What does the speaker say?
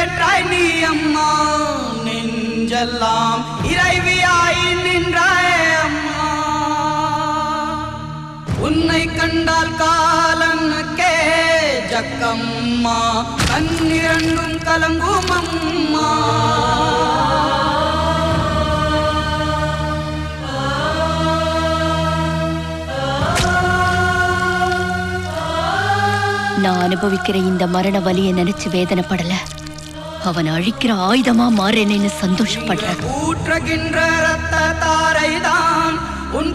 பெற்றாய் நீ அம்மா நெஞ்செல்லாம் இறைவியாய் நின்றாய் அம்மா உன்னை கண்டால் காலனுக்கே ஜக்கம்மா கண்ணிரண்டும் கலங்கும் அம்மா நான் அனுபவிக்கிற இந்த மரண வலியை நினைச்சு வேதனைப்படல அவன் அழிக்கிற ஆயுதமா மாறேன்னு சந்தோஷப்படுற ஊற்றுகின்ற ரத்த தாரைதான் உன்